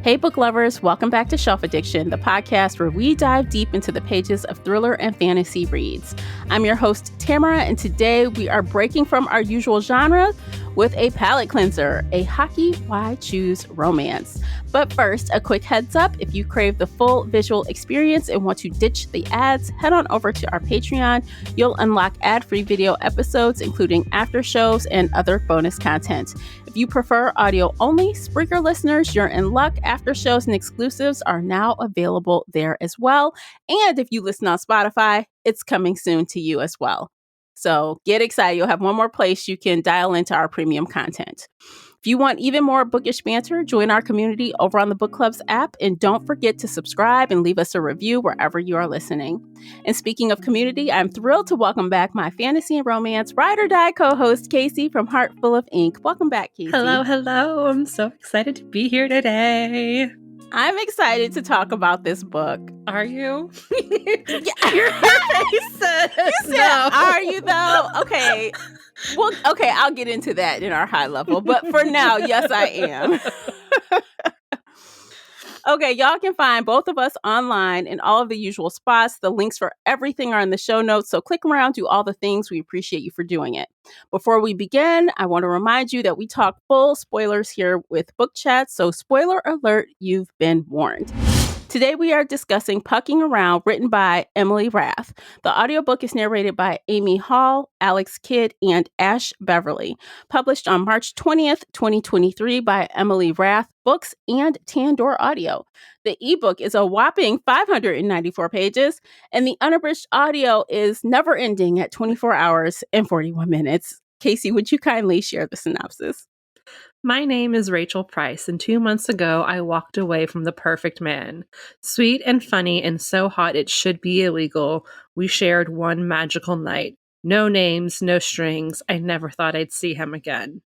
Hey, book lovers, welcome back to Shelf Addiction, the podcast where we dive deep into the pages of thriller and fantasy reads. I'm your host, Tamara, and today we are breaking from our usual genre with a palate cleanser, a hockey why choose romance. But first, a quick heads up, if you crave the full visual experience and want to ditch the ads, head on over to our Patreon. You'll unlock ad-free video episodes, including after shows and other bonus content. If you prefer audio only, Spreaker listeners, you're in luck. After shows and exclusives are now available there as well. And if you listen on Spotify, it's coming soon to you as well. So get excited. You'll have one more place you can dial into our premium content. If you want even more bookish banter, join our community over on the Book Clubs app. And don't forget to subscribe and leave us a review wherever you are listening. And speaking of community, I'm thrilled to welcome back my fantasy and romance ride or die co-host, Casey from Heart Full of Ink. Welcome back, Casey. Hello. I'm so excited to be here today. I'm excited to talk about this book. Are you? Yeah. Your face says You said, no. Are you though? Okay. Well, okay, I'll get into that in our high level. But for now, yes, I am. Okay, y'all can find both of us online in all of the usual spots. The links for everything are in the show notes, so click around, do all the things. We appreciate you for doing it. Before we begin, I want to remind you that we talk full spoilers here with Book Chat, so spoiler alert, you've been warned. Today we are discussing Pucking Around, written by Emily Rath. The audiobook is narrated by Amy Hall, Alex Kidd, and Ash Beverly. Published on March 20th, 2023 by Emily Rath Books and Tandor Audio. The ebook is a whopping 594 pages, and the unabridged audio is never ending at 24 hours and 41 minutes. Casey, would you kindly share the synopsis? My name is Rachel Price, and 2 months ago, I walked away from the perfect man. Sweet and funny and so hot it should be illegal, we shared one magical night. No names, no strings. I never thought I'd see him again.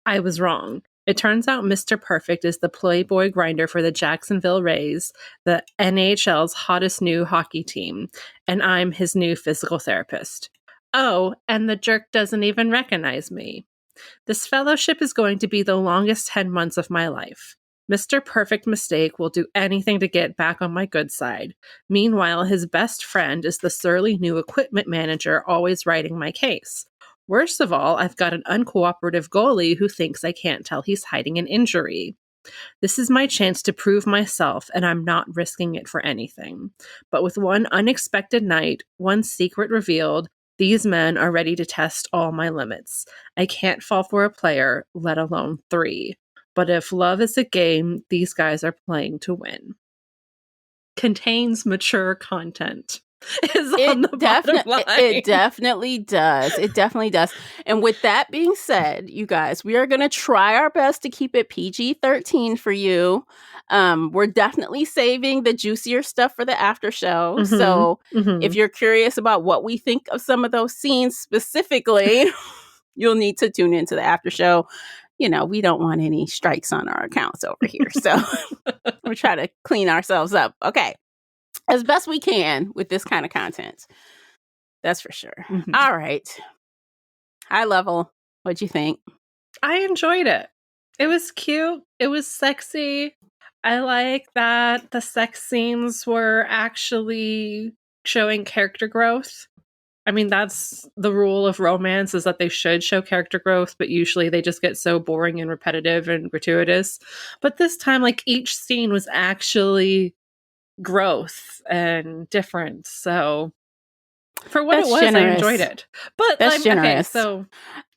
I was wrong. It turns out Mr. Perfect is the Playboy grinder for the Jacksonville Rays, the NHL's hottest new hockey team, and I'm his new physical therapist. Oh, and the jerk doesn't even recognize me. This fellowship is going to be the longest 10 months of my life. Mr. Perfect Mistake will do anything to get back on my good side. Meanwhile, his best friend is the surly new equipment manager always writing my case. Worst of all, I've got an uncooperative goalie who thinks I can't tell he's hiding an injury. This is my chance to prove myself, and I'm not risking it for anything. But with one unexpected night, one secret revealed, these men are ready to test all my limits. I can't fall for a player, let alone 3. But if love is a game, these guys are playing to win. Contains mature content. Is on the bottom line. It definitely does. It definitely does. And with that being said, you guys, we are going to try our best to keep it PG-13 for you. We're definitely saving the juicier stuff for the after show. Mm-hmm. So if you're curious about what we think of some of those scenes specifically, you'll need to tune into the after show. You know, we don't want any strikes on our accounts over here. So we'll try to clean ourselves up. Okay. As best we can with this kind of content. That's for sure. Mm-hmm. All right. High level. What'd you think? I enjoyed it. It was cute. It was sexy. I like that the sex scenes were actually showing character growth. I mean, that's the rule of romance, is that they should show character growth, but usually they just get so boring and repetitive and gratuitous. But this time, like, each scene was actually growth and different. So for what that's it was, generous. I enjoyed it. But that's generous. Okay, so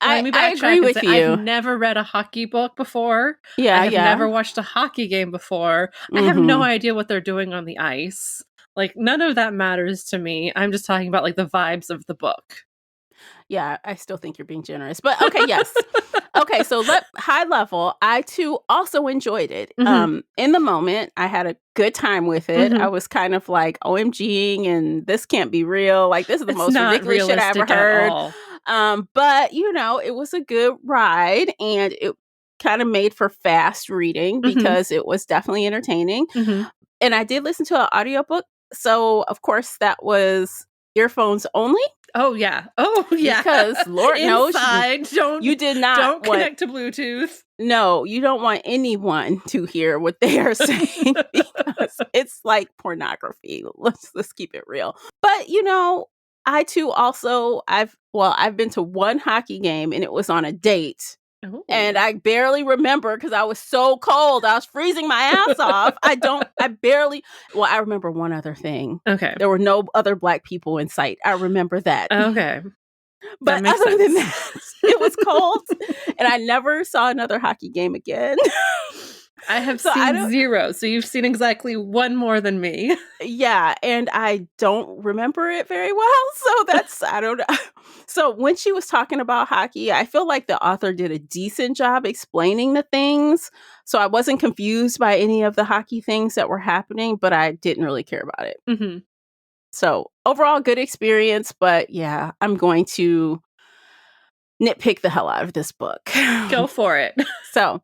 I agree with you. I've never read a hockey book before. Yeah, I have never watched a hockey game before. Mm-hmm. I have no idea what they're doing on the ice. Like, none of that matters to me. I'm just talking about, like, the vibes of the book. Yeah, I still think you're being generous. But okay, yes. Okay, so high level, I too also enjoyed it. Mm-hmm. In the moment, I had a good time with it. Mm-hmm. I was kind of like, OMGing, and this can't be real. Like, this is the most ridiculous shit I ever heard. But, you know, it was a good ride, and it kind of made for fast reading because it was definitely entertaining. Mm-hmm. And I did listen to an audiobook. So, of course, that was earphones only. Oh yeah. Oh yeah. Because Lord knows you did not connect to Bluetooth. No, you don't want anyone to hear what they are saying because it's like pornography. Let's keep it real. But I too also I've been to one hockey game and it was on a date. Ooh. And I barely remember because I was so cold. I was freezing my ass off. I remember one other thing. Okay. There were no other Black people in sight. I remember that. Okay. But other than that, it was cold. And I never saw another hockey game again. I have seen 0. So you've seen exactly one more than me. Yeah. And I don't remember it very well. So I don't know. So when she was talking about hockey, I feel like the author did a decent job explaining the things. So I wasn't confused by any of the hockey things that were happening, but I didn't really care about it. Mm-hmm. So overall, good experience. But yeah, I'm going to nitpick the hell out of this book. Go for it. So,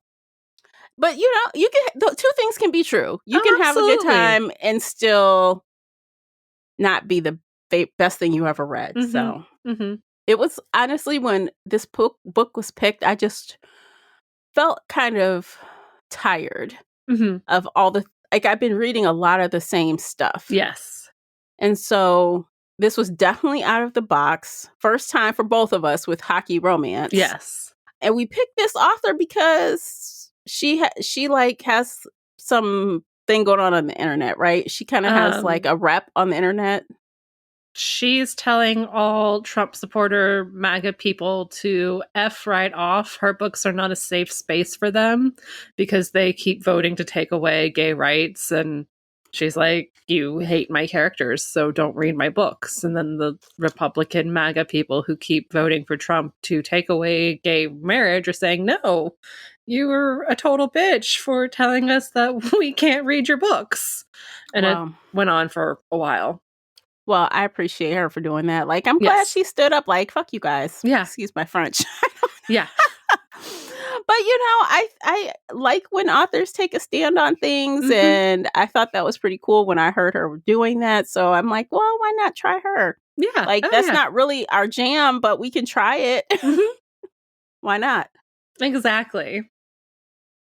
but you can, two things can be true. You can have a good time and still not be the best thing you ever read. Mm-hmm. So mm-hmm. It was honestly when this book was picked, I just felt kind of tired of all I've been reading a lot of the same stuff. Yes. And so this was definitely out of the box. First time for both of us with hockey romance. Yes. And we picked this author because she has some thing going on the internet, right? She kind of has like a rep on the internet. She's telling all Trump supporter MAGA people to F right off. Her books are not a safe space for them because they keep voting to take away gay rights. And she's like, you hate my characters, so don't read my books. And then the Republican MAGA people who keep voting for Trump to take away gay marriage are saying, no, you were a total bitch for telling us that we can't read your books. And it went on for a while. Well, I appreciate her for doing that. Like, I'm glad she stood up like, fuck you guys. Yeah. Excuse my French. Yeah. But, I like when authors take a stand on things. And I thought that was pretty cool when I heard her doing that. So I'm like, well, why not try her? Yeah. Like, that's not really our jam, but we can try it. Why not? Exactly.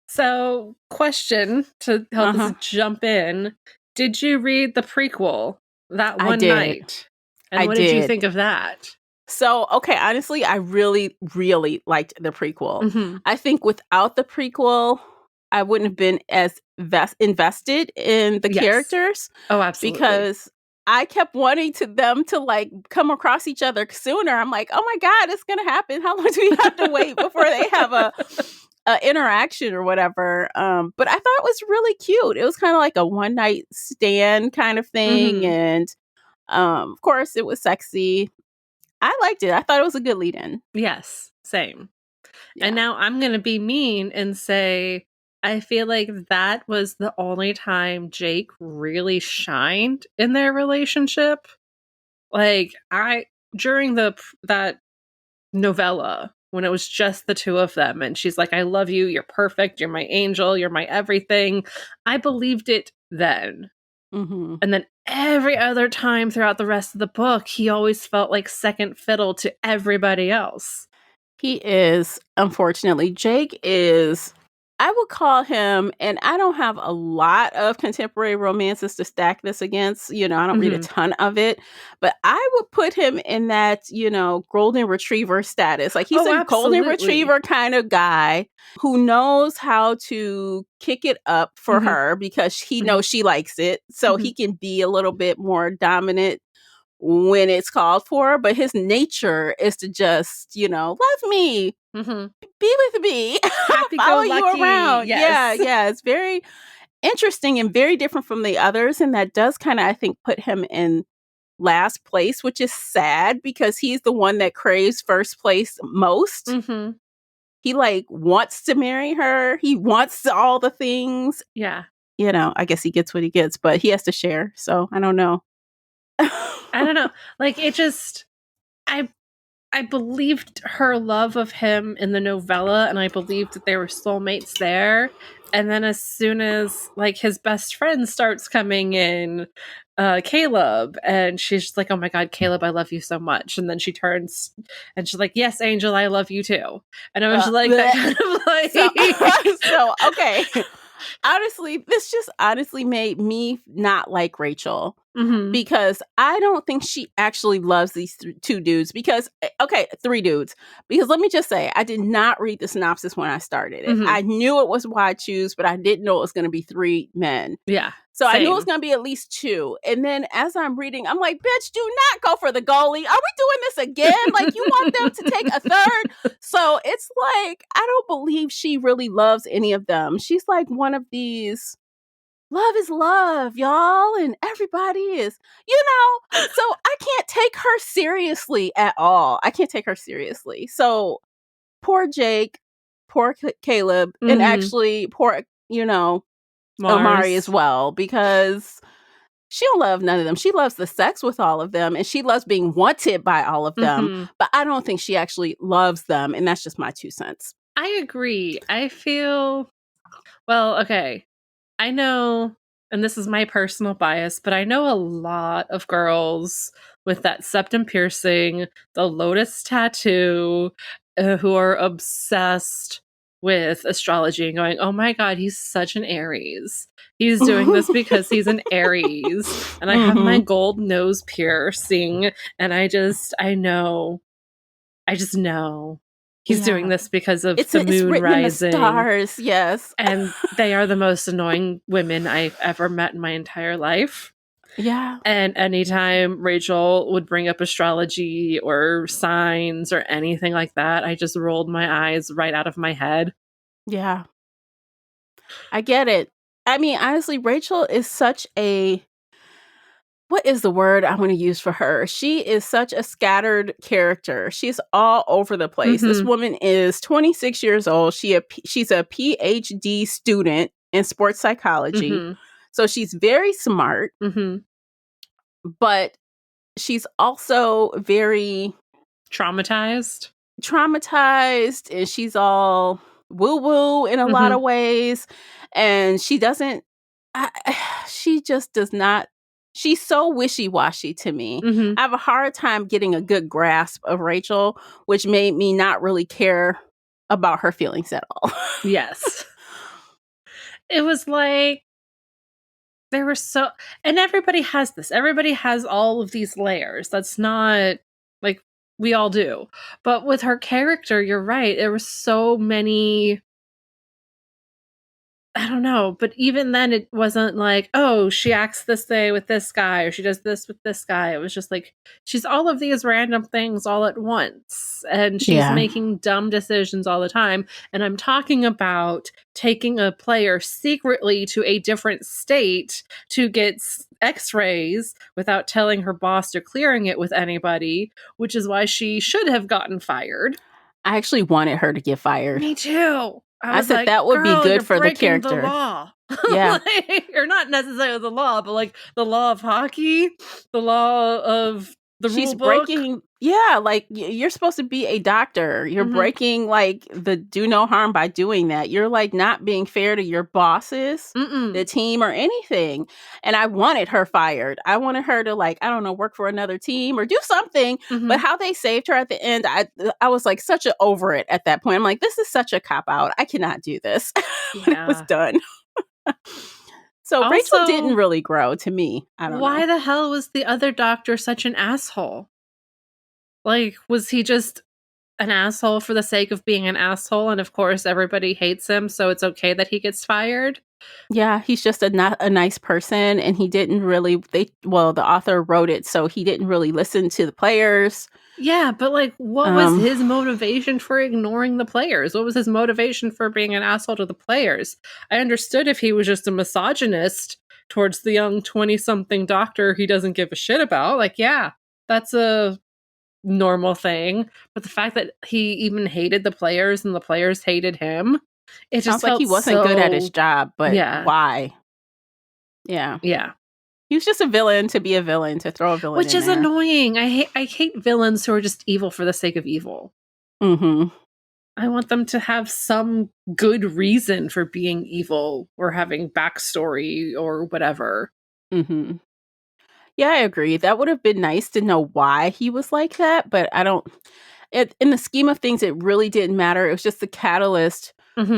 So, question to help us jump in. Did you read the prequel? That one night. And what did you think of that? So, okay, honestly, I really, really liked the prequel. I think without the prequel, I wouldn't have been as invested in the characters. Oh, absolutely. Because I kept wanting them to like come across each other sooner. I'm like, oh my God, it's going to happen. How long do we have to wait before they have a interaction or whatever? But I thought it was really cute. It was kind of like a one night stand kind of thing. And of course it was sexy. I liked it. I thought it was a good lead in. Yes, same. Yeah. And now I'm going to be mean and say, I feel like that was the only time Jake really shined in their relationship. Like during that novella, when it was just the two of them and she's like, I love you, you're perfect, you're my angel, you're my everything, I believed it then. And then every other time throughout the rest of the book, he always felt like second fiddle to everybody else. He is, unfortunately. Jake is, I would call him, and I don't have a lot of contemporary romances to stack this against. I don't read a ton of it, but I would put him in that, golden retriever status. Like, he's a golden retriever kind of guy who knows how to kick it up for her because he knows she likes it. So he can be a little bit more dominant when it's called for, but his nature is to just, love me, be with me, follow you around. Yes. Yeah. It's very interesting and very different from the others. And that does kind of, I think, put him in last place, which is sad because he's the one that craves first place most. He like wants to marry her. He wants all the things. Yeah. I guess he gets what he gets, but he has to share. So I don't know. I don't know. Like, it just, I believed her love of him in the novella, and I believed that they were soulmates there. And then as soon as like his best friend starts coming in, Caleb, and she's just like, oh my God, Caleb, I love you so much. And then she turns and she's like, yes, Angel, I love you too. And I was like, that kind of like. So okay. Honestly, this just honestly made me not like Rachel. Mhm. Because I don't think she actually loves these two dudes. Because, okay, three dudes. Because let me just say, I did not read the synopsis when I started it. Mhm. I knew it was why choose, but I didn't know it was going to be three men. Yeah. So I knew it was same. going to be at least two. And then as I'm reading, I'm like, bitch, do not go for the goalie. Are we doing this again? Like, you want them to take a third? So it's like, I don't believe she really loves any of them. She's like one of these, love is love, y'all, and everybody is, so I can't take her seriously at all. I can't take her seriously. So poor Jake, poor Caleb, and actually poor, Omari as well, because she don't love none of them. She loves the sex with all of them, and she loves being wanted by all of them, but I don't think she actually loves them, and that's just my 2 cents. I agree. I feel, well, okay. I know, and this is my personal bias, but I know a lot of girls with that septum piercing, the lotus tattoo, who are obsessed with astrology and going, oh my God, he's such an Aries. He's doing this because he's an Aries. And I have my gold nose piercing, and I just know. He's doing this because of the moon written rising. In the stars, yes. And they are the most annoying women I've ever met in my entire life. Yeah. And anytime Rachel would bring up astrology or signs or anything like that, I just rolled my eyes right out of my head. Yeah. I get it. I mean, honestly, Rachel is such a, what is the word I want to use for her? She is such a scattered character. She's all over the place. This woman is 26 years old. She's a PhD student in sports psychology. So she's very smart, but she's also very traumatized, and she's all woo-woo in a lot of ways. And she just does not, she's so wishy-washy to me. I have a hard time getting a good grasp of Rachel, which made me not really care about her feelings at all. Yes. It was like, there were so, and everybody has this. Everybody has all of these layers. That's not, like, we all do. But with her character, you're right. There were so many, I don't know, but even then it wasn't like, oh, she acts this way with this guy, or she does this with this guy. It was just like, she's all of these random things all at once, and she's making dumb decisions all the time. And I'm talking about taking a player secretly to a different state to get x-rays without telling her boss or clearing it with anybody, which is why she should have gotten fired. I actually wanted her to get fired. Me too. I said like, that would be good for the character. The law. Yeah. Or not necessarily the law, but like the law of hockey, the law of the rule book. Breaking, yeah, like you're supposed to be a doctor. You're breaking like the do no harm by doing that. You're like not being fair to your bosses, the team, or anything. And I wanted her fired. I wanted her to like, I don't know, work for another team or do something. But how they saved her at the end, I was like such over it at that point. I'm like, this is such a cop out. I cannot do this. When it was done. So also, Rachel didn't really grow to me. I don't know. Why the hell was the other doctor such an asshole? Like, was he just an asshole for the sake of being an asshole? And of course, everybody hates him, so it's okay that he gets fired? Yeah, he's just a nice person, and he didn't really, the author wrote it, so he didn't really listen to the players. Yeah, but like, what was his motivation for ignoring the players? What was his motivation for being an asshole to the players? I understood if he was just a misogynist towards the young 20-something doctor he doesn't give a shit about. Like, yeah, that's a normal thing. But the fact that he even hated the players and the players hated him, it just sounds like he wasn't good at his job, but why? Yeah. Yeah. He was just a villain to be a villain, to throw a villain Which in is there. Annoying. I hate villains who are just evil for the sake of evil. I want them to have some good reason for being evil or having backstory or whatever. Mm-hmm. Yeah, I agree. That would have been nice to know why he was like that, but I don't. In the scheme of things, it really didn't matter. It was just the catalyst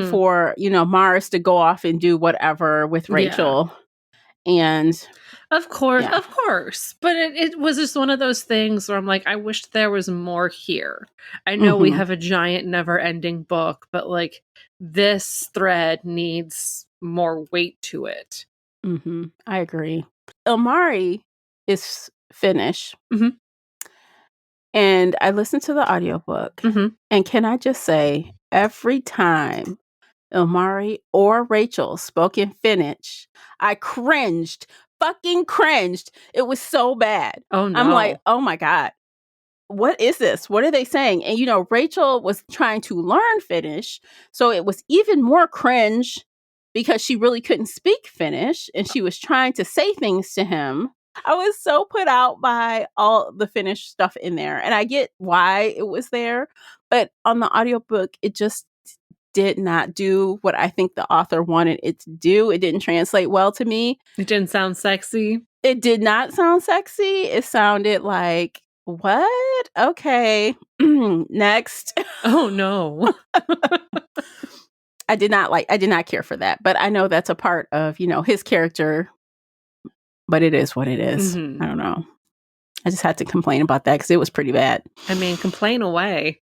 for Mars to go off and do whatever with Rachel, and Of course. But it was just one of those things where I'm like, I wish there was more here. I know we have a giant never-ending book, but like this thread needs more weight to it. I agree. Ilmari is Finnish. And I listened to the audiobook. And can I just say, every time Ilmari or Rachel spoke in Finnish, I fucking cringed. It was so bad. Oh, no. I'm like, oh my God, what is this? What are they saying? And, Rachel was trying to learn Finnish. So it was even more cringe because she really couldn't speak Finnish and she was trying to say things to him. I was so put out by all the Finnish stuff in there. And I get why it was there. But on the audiobook, it just did not do what I think the author wanted it to do. It didn't translate well to me. It didn't sound sexy. It did not sound sexy. It sounded like, what? Okay. Next. Oh, no. I did not care for that. But I know that's a part of, his character. But it is what it is. I don't know. I just had to complain about that because it was pretty bad. I mean, complain away.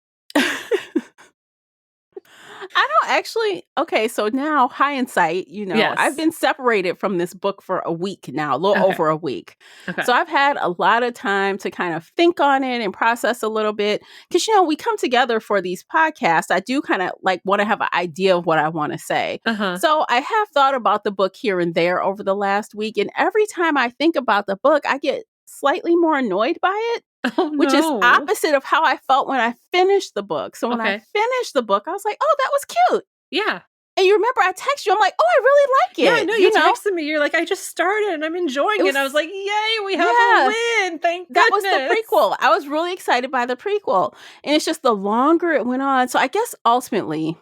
I don't actually. Okay, so now hindsight, Yes. I've been separated from this book for a week now, a little over a week. Okay. So I've had a lot of time to kind of think on it and process a little bit. Because, we come together for these podcasts. I do kind of want to have an idea of what I want to say. So I have thought about the book here and there over the last week. And every time I think about the book, I get slightly more annoyed by it. Which is opposite of how I felt when I finished the book. So when I finished the book, I was like, oh, that was cute. Yeah. And you remember I texted you, I'm like, oh, I really like it. Yeah, I know. You texted me. You're like, I just started and I'm enjoying it. And I was like, yay, we have a win. Thank goodness. That was the prequel. I was really excited by the prequel. And it's just the longer it went on. So I guess ultimately,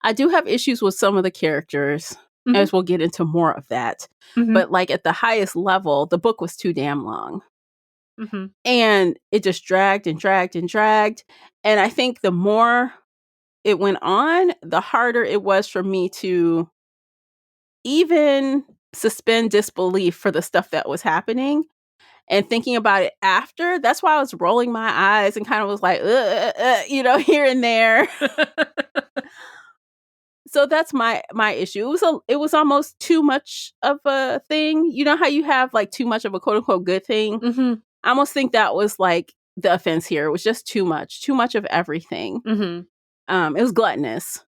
I do have issues with some of the characters, as we'll get into more of that. But at the highest level, the book was too damn long. And it just dragged and dragged and dragged. And I think the more it went on, the harder it was for me to even suspend disbelief for the stuff that was happening. And thinking about it after, that's why I was rolling my eyes and kind of was like, here and there. So that's my issue. It was almost too much of a thing. You know how you have too much of a quote unquote good thing? I almost think that was the offense here. It was just too much of everything. It was gluttonous.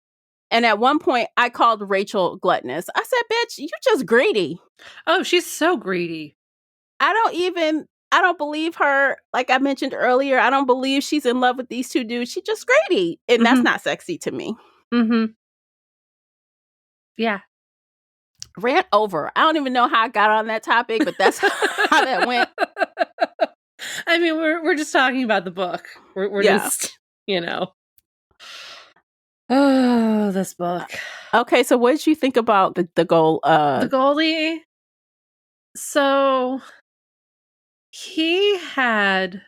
And at one point I called Rachel gluttonous. I said, bitch, you just greedy. Oh, she's so greedy. I don't believe her. Like I mentioned earlier, I don't believe she's in love with these two dudes. She's just greedy. And that's not sexy to me. Yeah. Rant over. I don't even know how I got on that topic, but that's how that went. I mean, we're just talking about the book. We're just, Oh, this book. Okay, so what did you think about the goal? The goalie. So he had,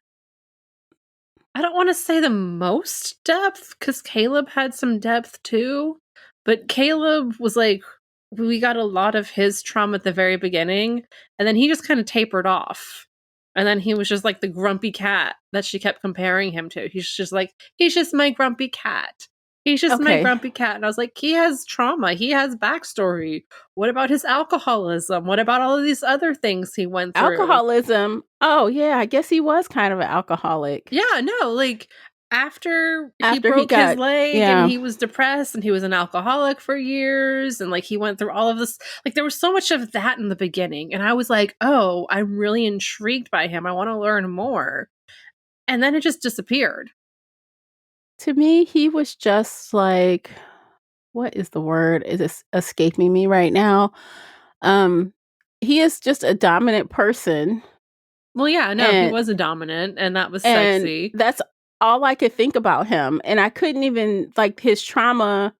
I don't want to say the most depth because Caleb had some depth too, but Caleb was like, we got a lot of his trauma at the very beginning, and then he just kind of tapered off. And then he was just like the grumpy cat that she kept comparing him to. He's just like, he's just my grumpy cat. He's just my grumpy cat. And I was like, he has trauma. He has backstory. What about his alcoholism? What about all of these other things he went through? Alcoholism? Oh, yeah. I guess he was kind of an alcoholic. Yeah, no. After he broke his leg and he was depressed and he was an alcoholic for years and he went through all of this, there was so much of that in the beginning. And I was like, oh, I'm really intrigued by him. I want to learn more. And then it just disappeared. To me, he was just what is the word? Is it escaping me right now? He is just a dominant person. Well, yeah, no, he was a dominant and that was sexy. all I could think about him. And I couldn't even, like, his trauma,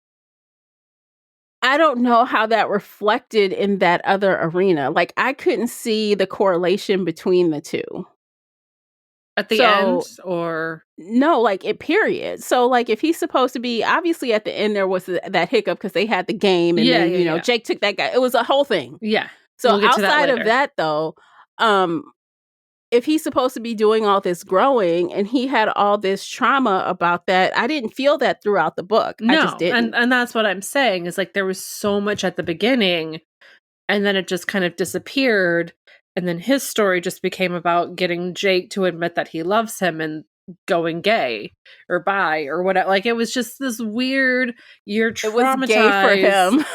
I don't know how that reflected in that other arena. Like, I couldn't see the correlation between the two. At the end, So, or no, like, it period. So, like, if he's supposed to be, obviously at the end there was that hiccup because they had the game and yeah, then, yeah, yeah, Jake took that guy. It was a whole thing. yeah. So We'll get to that outside of later. that though, um, if he's supposed to be doing all this growing and he had all this trauma about that, I didn't feel that throughout the book. I just No, didn't. and that's what I'm saying is like there was so much at the beginning, and then it just kind of disappeared, and then his story just became about getting Jake to admit that he loves him and going gay or bi or whatever. Like it was just this weird, you're It was gay for traumatized. him.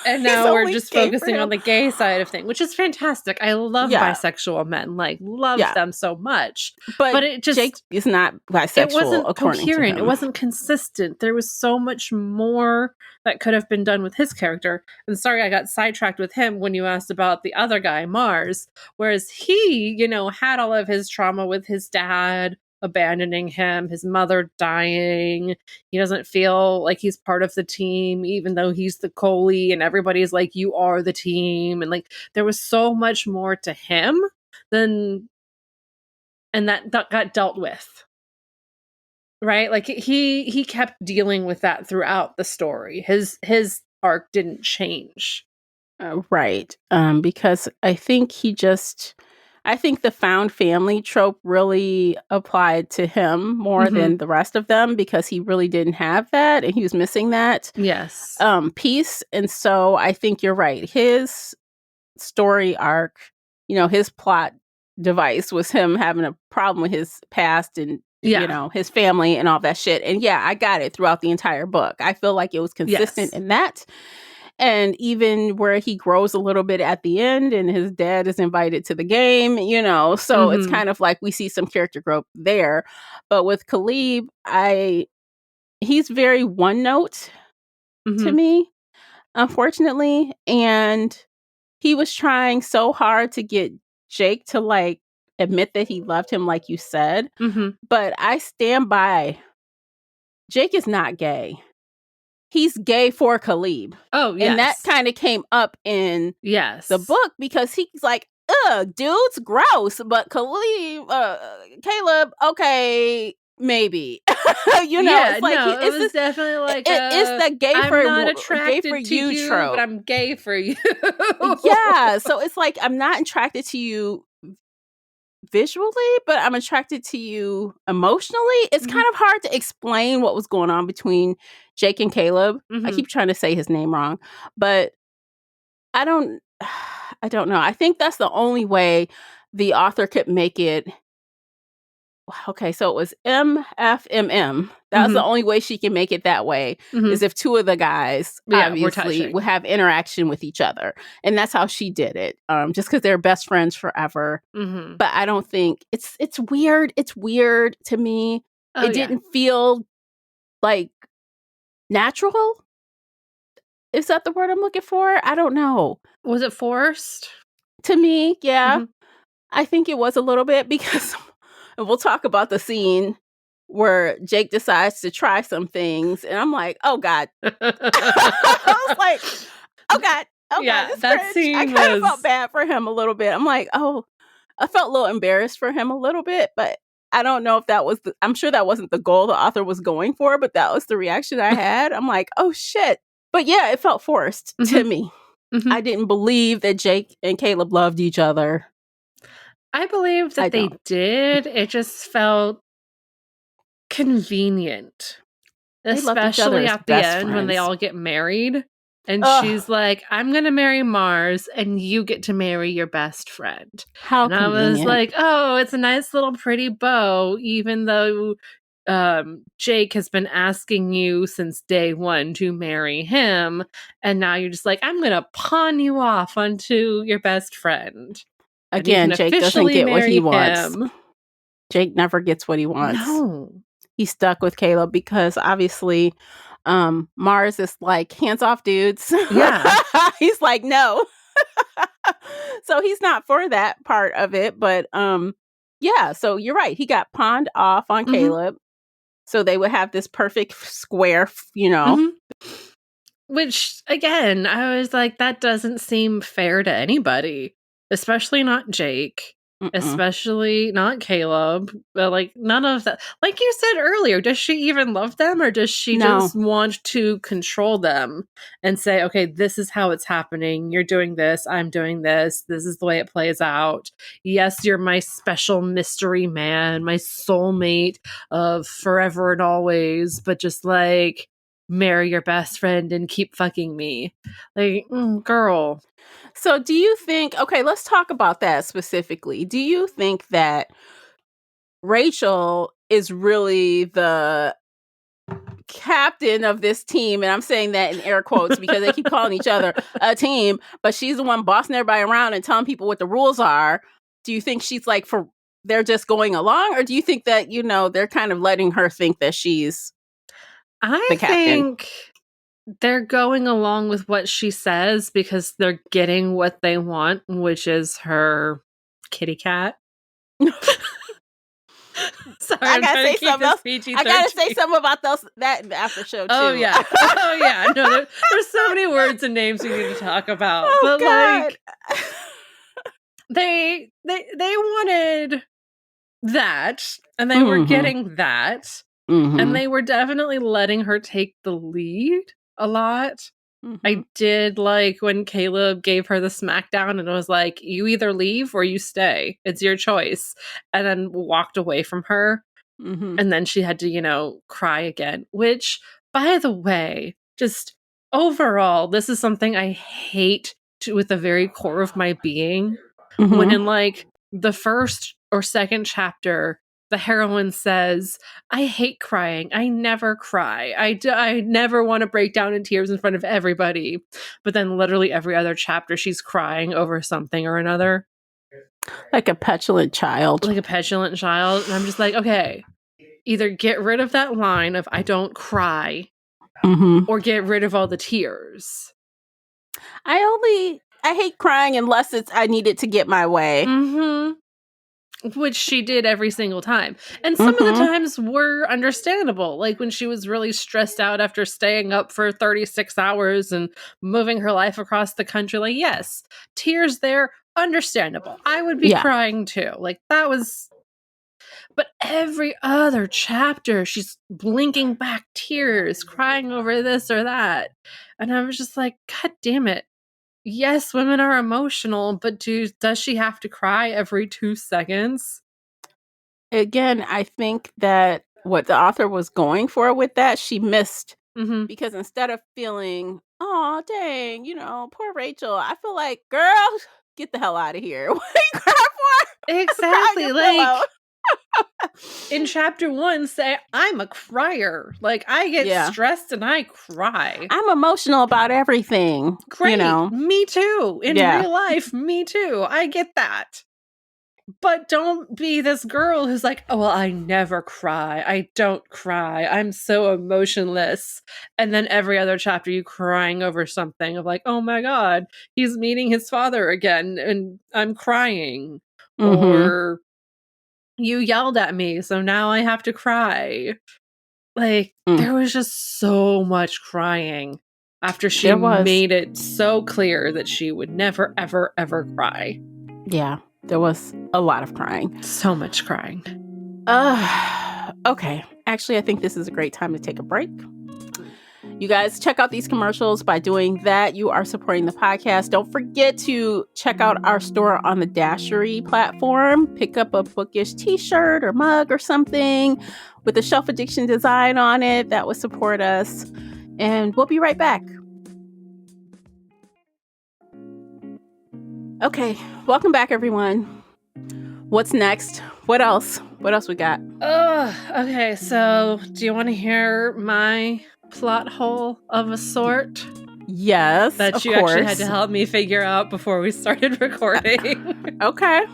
And He's now we're only just gay for focusing on him. the gay side of things, which is fantastic. I love Yeah. bisexual men, like love Yeah. them so much. But it just Jake is not it bisexual, wasn't according to coherent. It him. wasn't consistent. There was so much more that could have been done with his character. And sorry, I got sidetracked with him when you asked about the other guy, Mars. Whereas he, had all of his trauma with his dad abandoning him, his mother dying. He doesn't feel like he's part of the team, even though he's the goalie and everybody's like, you are the team. And like, there was so much more to him and that got dealt with. Right? Like he kept dealing with that throughout the story. His arc didn't change. Right. Because I think the found family trope really applied to him more than the rest of them because he really didn't have that and he was missing that Yes. piece. And so I think you're right. His story arc, his plot device was him having a problem with his past and his family and all that shit. And yeah, I got it throughout the entire book. I feel like it was consistent in that. And even where he grows a little bit at the end and his dad is invited to the game, so it's kind of like we see some character growth there. But with Khalib, he's very one note to me, unfortunately. And he was trying so hard to get Jake to like admit that he loved him, like you said. But I stand by, Jake is not gay. He's gay for Khalib. Oh, yes. And that kind of came up in the book because he's like, ugh, dude's gross. But Caleb, okay, maybe. Yeah, it's like, no, it was definitely like, it's the gay I'm for, not attracted gay for to you trope. but I'm gay for you. Yeah, so it's like, I'm not attracted to you visually, but I'm attracted to you emotionally. It's kind of hard to explain what was going on between Jake and Caleb. I keep trying to say his name wrong, but I don't know. I think that's the only way the author could make it. Okay, so it was MFMM. That was the only way she can make it that way, is if two of the guys obviously would have interaction with each other. And that's how she did it, just because they're best friends forever. But I don't think, it's weird. It's weird to me. It didn't feel like natural. Is that the word I'm looking for? I don't know. Was it forced? To me, yeah. I think it was a little bit because... And we'll talk about the scene where Jake decides to try some things. And I'm like, oh, God. I was like, oh, God. Oh, yeah, God. that scene I kind of felt bad for him a little bit. I'm like, oh, I felt a little embarrassed for him a little bit. But I don't know if that was... I'm sure that wasn't the goal the author was going for. But that was the reaction I had. I'm like, oh, shit. But yeah, it felt forced to me. I didn't believe that Jake and Caleb loved each other. I believe that they did. It just felt convenient. Especially at the end when they all get married. And she's like, I'm going to marry Mars and you get to marry your best friend. How convenient. I was like, oh, it's a nice little pretty bow, even though Jake has been asking you since day one to marry him. And now you're just like, I'm going to pawn you off onto your best friend. Again, Jake doesn't get what he wants. Jake never gets what he wants. No. He's stuck with Caleb because obviously Mars is like, hands off, dudes. Yeah. He's like, no. So he's not for that part of it. But yeah, so you're right. He got pawned off on Caleb. So they would have this perfect square, you know. Mm-hmm. Which, again, I was like, that doesn't seem fair to anybody, especially not Jake, especially not Caleb. But, like, none of that. Like you said earlier, does she even love them, or does she just want to control them and say, okay, this is how it's happening. You're doing this. I'm doing this. This is the way it plays out. Yes, you're my special mystery man, my soulmate of forever and always, but just like, marry your best friend and keep fucking me. Like, girl. So do you think, okay, let's talk about that specifically. Do you think that Rachel is really the captain of this team? And I'm saying that in air quotes because they keep calling each other a team, but she's the one bossing everybody around and telling people what the rules are. Do you think she's like, they're just going along? Or do you think that, you know, they're kind of letting her think that she's the captain? Think they're going along with what she says because they're getting what they want, which is her kitty cat. Sorry, I gotta say something else. I gotta say something about that in the after show too. Oh yeah, oh yeah. No, there's so many words and names we need to talk about. Oh, but God. Like, they wanted that, and they were getting that, and they were definitely letting her take the lead a lot. I did like when Caleb gave her the smackdown and it was like, you either leave or you stay. It's your choice. And then walked away from her. And then she had to, you know, cry again. Which, by the way, just overall, this is something I hate with the very core of my being. When in like the first or second chapter, the heroine says, I hate crying. I never cry. I never want to break down in tears in front of everybody. But then literally every other chapter, she's crying over something or another. Like a petulant child. And I'm just like, okay, either get rid of that line of I don't cry or get rid of all the tears. I hate crying unless I need it to get my way. Which she did every single time. And some of the times were understandable. Like when she was really stressed out after staying up for 36 hours and moving her life across the country. Like, yes, tears there, understandable. I would be crying too. Like that was... But every other chapter, she's blinking back tears, crying over this or that. And I was just like, God damn it. Yes, women are emotional, but does she have to cry every 2 seconds? Again, I think that what the author was going for with that, she missed. Because instead of feeling, oh, dang, you know, poor Rachel, I feel like, girl, get the hell out of here. What are you crying for? Exactly. Like, in chapter 1, say, I'm a crier. Like, I get stressed and I cry. I'm emotional about everything. Great. You know? Me too. In real life, me too. I get that. But don't be this girl who's like, oh, well, I never cry. I don't cry. I'm so emotionless. And then every other chapter you crying over something of like, oh my God, he's meeting his father again and I'm crying. Or you yelled at me, so now I have to cry. Like, there was just so much crying after she made it so clear that she would never, ever, ever cry. Yeah, there was a lot of crying. So much crying. Okay. Actually, I think this is a great time to take a break. You guys check out these commercials. By doing that, you are supporting the podcast. Don't forget to check out our store on the Dashery platform. Pick up a bookish t-shirt or mug or something with a Shelf Addiction design on it. That would support us. And we'll be right back. Okay, welcome back, everyone. What's next? What else? What else we got? Okay, so do you want to hear my plot hole of a sort? Yes, that you actually had to help me figure out before we started recording. Okay,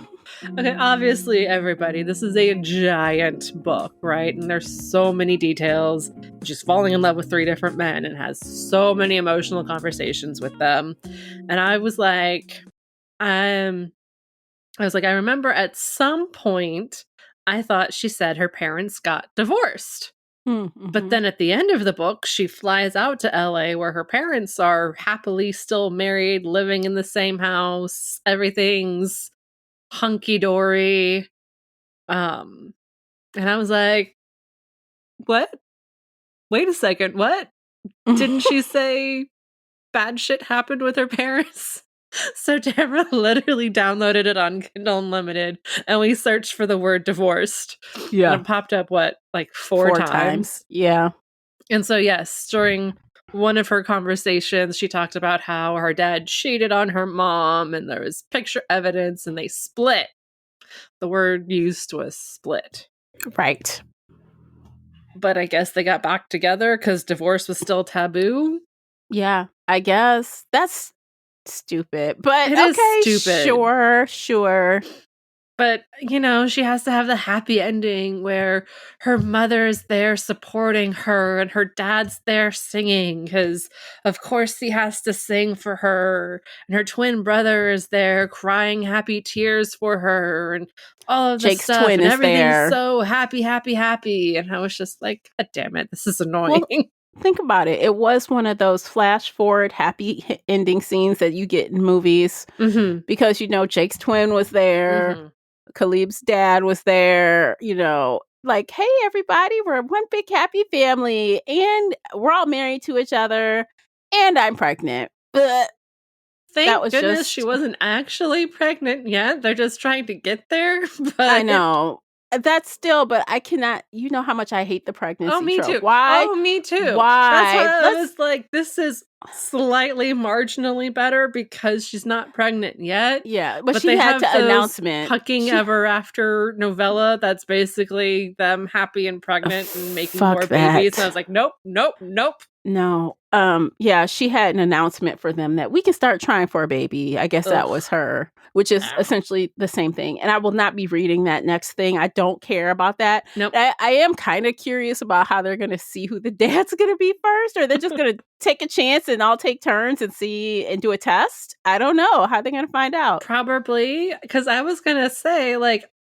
obviously, everybody, this is a giant book, right? And there's so many details. She's falling in love with 3 different men and has so many emotional conversations with them. And I was like, I remember at some point, I thought she said her parents got divorced. Mm-hmm. But then at the end of the book, she flies out to LA where her parents are happily still married, living in the same house. Everything's hunky-dory. And I was like, what? Wait a second, what? Didn't she say bad shit happened with her parents? So Tamara literally downloaded it on Kindle Unlimited, and we searched for the word divorced. Yeah. And it popped up, four times? Yeah. And so, yes, during one of her conversations, she talked about how her dad cheated on her mom, and there was picture evidence, and they split. The word used was split. Right. But I guess they got back together because divorce was still taboo. Yeah, I guess. That's stupid. But It is okay, stupid. sure. But, she has to have the happy ending where her mother's there supporting her and her dad's there singing because, of course, he has to sing for her. And her twin brother is there crying happy tears for her and all of the Jake's stuff. twin And is everything's there. so happy. And I was just like, God damn it, this is annoying. Well, think about it. It was one of those flash forward happy ending scenes that you get in movies because, Jake's twin was there. Khalib's dad was there, like, hey, everybody, we're one big happy family and we're all married to each other and I'm pregnant. But Thank goodness she wasn't actually pregnant yet. They're just trying to get there. But I know. That's still, but I cannot, how much I hate the pregnancy Oh, me trope. too. Why? Oh, me too. Why? That's why I was like, this is slightly marginally better because she's not pregnant yet. Yeah, but she they had have to those announcement. Hucking Ever After novella that's basically them happy and pregnant and making more babies. And I was like, nope. No. Yeah, she had an announcement for them that we can start trying for a baby. I guess that was her, which is essentially the same thing. And I will not be reading that next thing. I don't care about that. Nope. I am kind of curious about how they're going to see who the dad's going to be first, or they're just going to take a chance and all take turns and see and do a test. I don't know how they're going to find out. Probably, because I was going to say,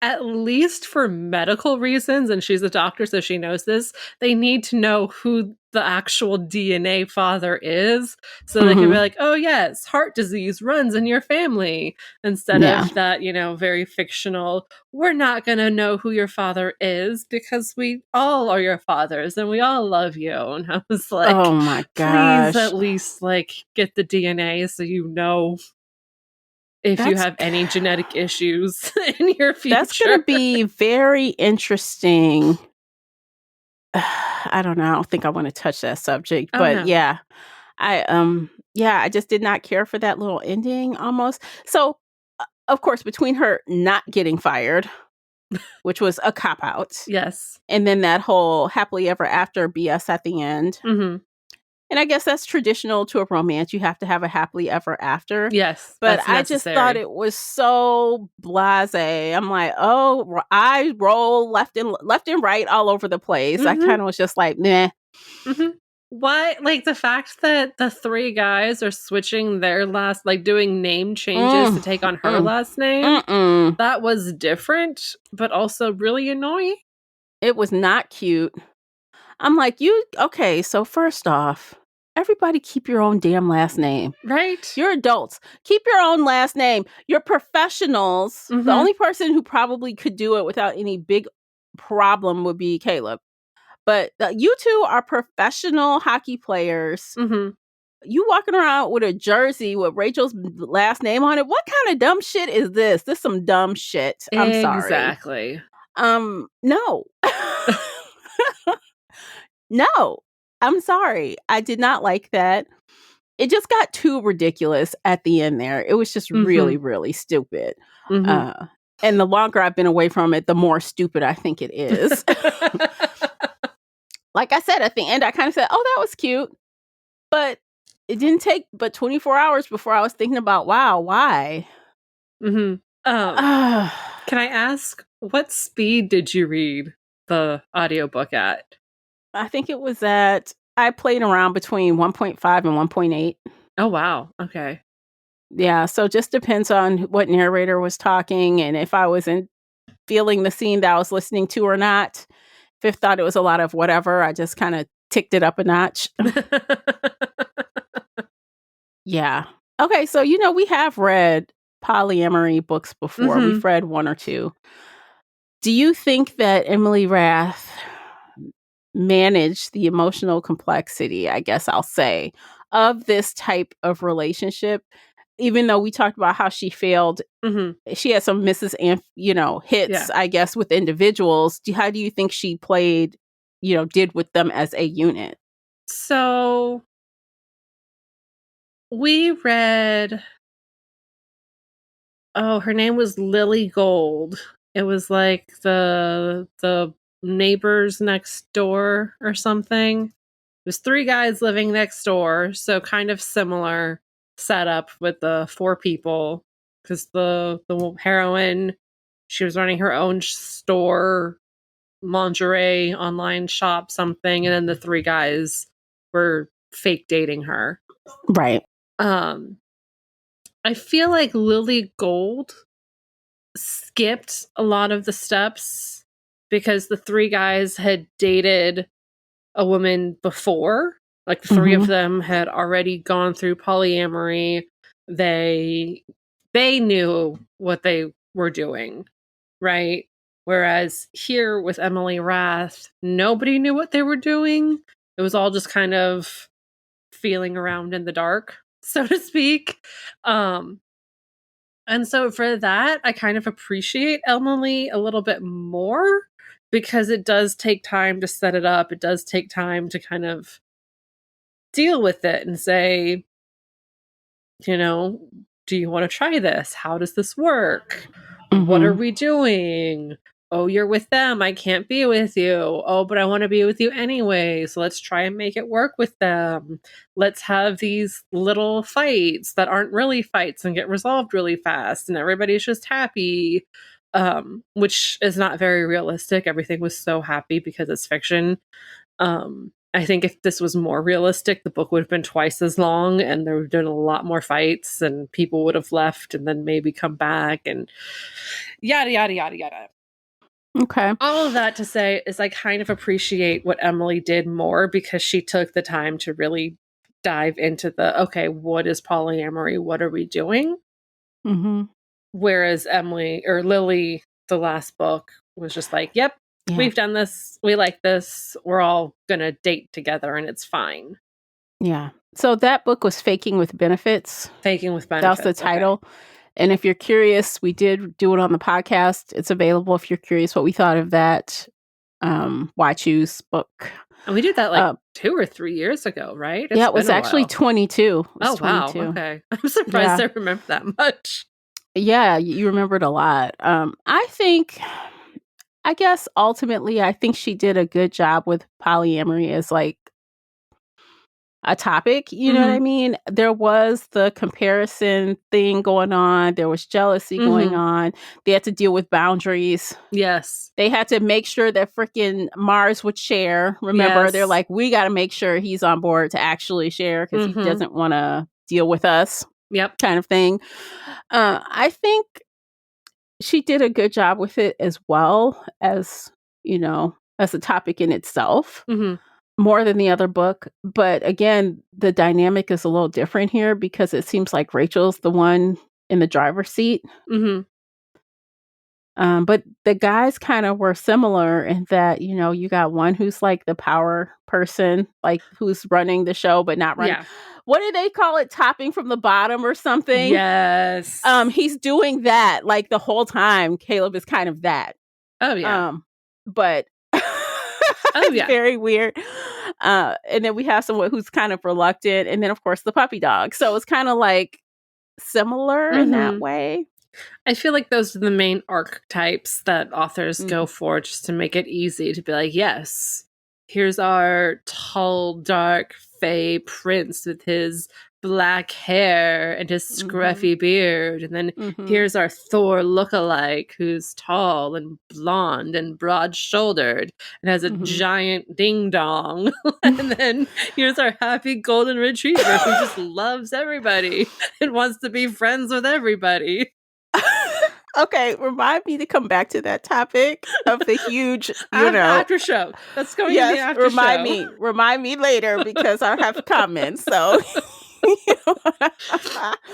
at least for medical reasons, and she's a doctor, so she knows this, they need to know who the actual DNA father is, so they can be like, oh yes, heart disease runs in your family, instead of that, very fictional, we're not going to know who your father is because we all are your fathers and we all love you. And I was like, oh my gosh, please at least get the DNA so if you have any genetic issues in your future. That's going to be very interesting. I don't know. I don't think I want to touch that subject, but no. Yeah, I just did not care for that little ending almost. So, of course, between her not getting fired, which was a cop out, yes, and then that whole happily ever after BS at the end. And I guess that's traditional to a romance. You have to have a happily ever after. Yes, but I just thought it was so blasé. I'm like, oh, I roll left and right all over the place. I kind of was just like, nah. Why? The fact that the three guys are switching their last, doing name changes to take on her last name, that was different, but also really annoying. It was not cute. I'm like, okay, so first off, everybody keep your own damn last name. Right. You're adults. Keep your own last name. You're professionals. The only person who probably could do it without any big problem would be Caleb. But you two are professional hockey players. You walking around with a jersey with Rachel's last name on it. What kind of dumb shit is this? This is some dumb shit. I'm sorry. Exactly. No. No, I'm sorry. I did not like that. It just got too ridiculous at the end there. It was just really, really stupid. And the longer I've been away from it, the more stupid I think it is. Like I said, at the end, I kind of said, oh, that was cute. But it didn't take but 24 hours before I was thinking about, wow, why? Can I ask, what speed did you read the audiobook at? I think it was I played around between 1.5 and 1.8. Oh, wow. Okay. Yeah, so just depends on what narrator was talking and if I was feeling the scene that I was listening to or not. Fifth thought it was a lot of whatever. I just kind of ticked it up a notch. Yeah. Okay, so we have read polyamory books before. We've read one or two. Do you think that Emily Rath managed the emotional complexity, I guess I'll say, of this type of relationship? Even though we talked about how she failed, she had some misses and hits, I guess, with individuals. How do you think she played, did with them as a unit? So we read, her name was Lily Gold. It was like the neighbors next door or something. It was 3 guys living next door, so kind of similar setup with the 4 people, because the heroine, she was running her own store, lingerie online shop, something, and then the 3 guys were fake dating her. Right. I feel like Lily Gold skipped a lot of the steps because the 3 guys had dated a woman before. Like the 3 of them had already gone through polyamory. They knew what they were doing, right? Whereas here with Emily Rath, nobody knew what they were doing. It was all just kind of feeling around in the dark, so to speak. And so for that, I kind of appreciate Emily a little bit more, because it does take time to set it up. It does take time to kind of deal with it and say, do you want to try this? How does this work? What are we doing? Oh, you're with them. I can't be with you. Oh, but I want to be with you anyway. So let's try and make it work with them. Let's have these little fights that aren't really fights and get resolved really fast. And everybody's just happy, which is not very realistic. Everything was so happy because it's fiction. I think if this was more realistic, the book would have been twice as long and there would have been a lot more fights and people would have left and then maybe come back and yada, yada, yada, yada. Okay. All of that to say is I kind of appreciate what Emily did more, because she took the time to really dive into okay, what is polyamory? What are we doing? Whereas Lily, the last book, was just like, yep, we've done this. We like this. We're all going to date together and it's fine. Yeah. So that book was Faking with Benefits. Faking with Benefits. That was the title. Okay. And if you're curious, we did do it on the podcast. It's available if you're curious what we thought of that Why Choose book. And we did that 2 or 3 years ago, right? It was actually 22. Oh, 22. Wow. Okay. I'm surprised I remember that much. Yeah, you remembered a lot. I guess ultimately, I think she did a good job with polyamory as like a topic. You know what I mean? There was the comparison thing going on. There was jealousy going on. They had to deal with boundaries. Yes. They had to make sure that freaking Mars would share. Remember, they're like, we got to make sure he's on board to actually share because he doesn't want to deal with us. Yep. Kind of thing. I think she did a good job with it as well as, as a topic in itself, more than the other book. But again, the dynamic is a little different here because it seems like Rachel's the one in the driver's seat. But the guys kind of were similar in that, you got one who's like the power person, like who's running the show, but not running. Yeah. What do they call it? Topping from the bottom or something? Yes. He's doing that like the whole time. Caleb is kind of that. Oh, yeah. But it's very weird. And then we have someone who's kind of reluctant. And then, of course, the puppy dog. So it's kind of like similar in that way. I feel like those are the main archetypes that authors go for, just to make it easy to be like, yes, here's our tall, dark, fey prince with his black hair and his scruffy beard. And then here's our Thor lookalike who's tall and blonde and broad-shouldered and has a giant ding-dong. And then here's our happy golden retriever who just loves everybody and wants to be friends with everybody. Okay, remind me to come back to that topic of the huge, after show. That's going in the after show. Remind me later because I have comments. So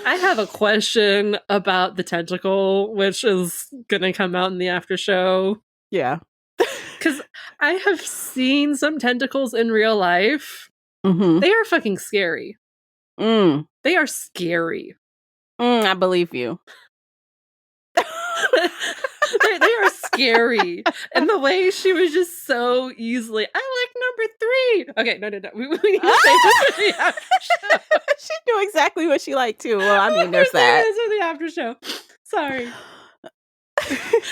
I have a question about the tentacle, which is gonna come out in the after show. Yeah. Because I have seen some tentacles in real life. Mm-hmm. They are fucking scary. They are scary. I believe you. they are scary. And the way she was just so easily, I like number 3. Okay, no. We need to say this for the after show. She knew exactly what she liked too. Well, I mean, there's that. This for the after show. Sorry.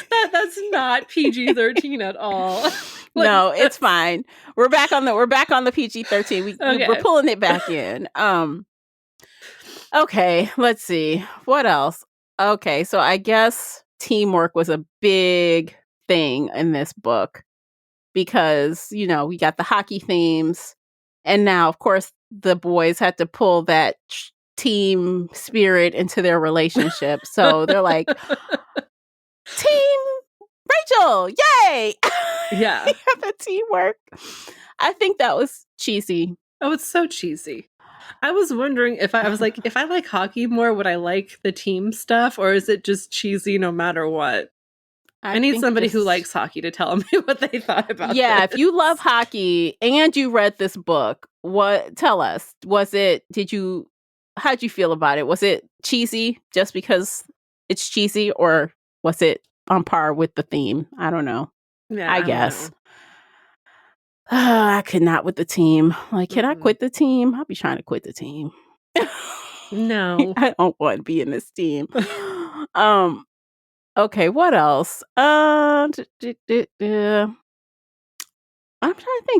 That's not PG-13 at all. No, it's fine. We're back on the PG-13. We're pulling it back in. Okay, let's see. What else? Okay, so I guess teamwork was a big thing in this book because, we got the hockey themes, and now, of course, the boys had to pull that team spirit into their relationship. So they're like, Team Rachel, yay! Yeah. The teamwork. I think that was cheesy. Oh, it's so cheesy. I was wondering if I was like, if I like hockey more, would I like the team stuff, or is it just cheesy no matter what? I need somebody who likes hockey to tell me what they thought about this. Yeah, if you love hockey and you read this book, tell us. How'd you feel about it? Was it cheesy just because it's cheesy, or was it on par with the theme? I don't know. Yeah, I guess. I could not with the team. Like, can I quit the team? I'll be trying to quit the team. No. I don't want to be in this team. Okay, what else? I'm trying to think.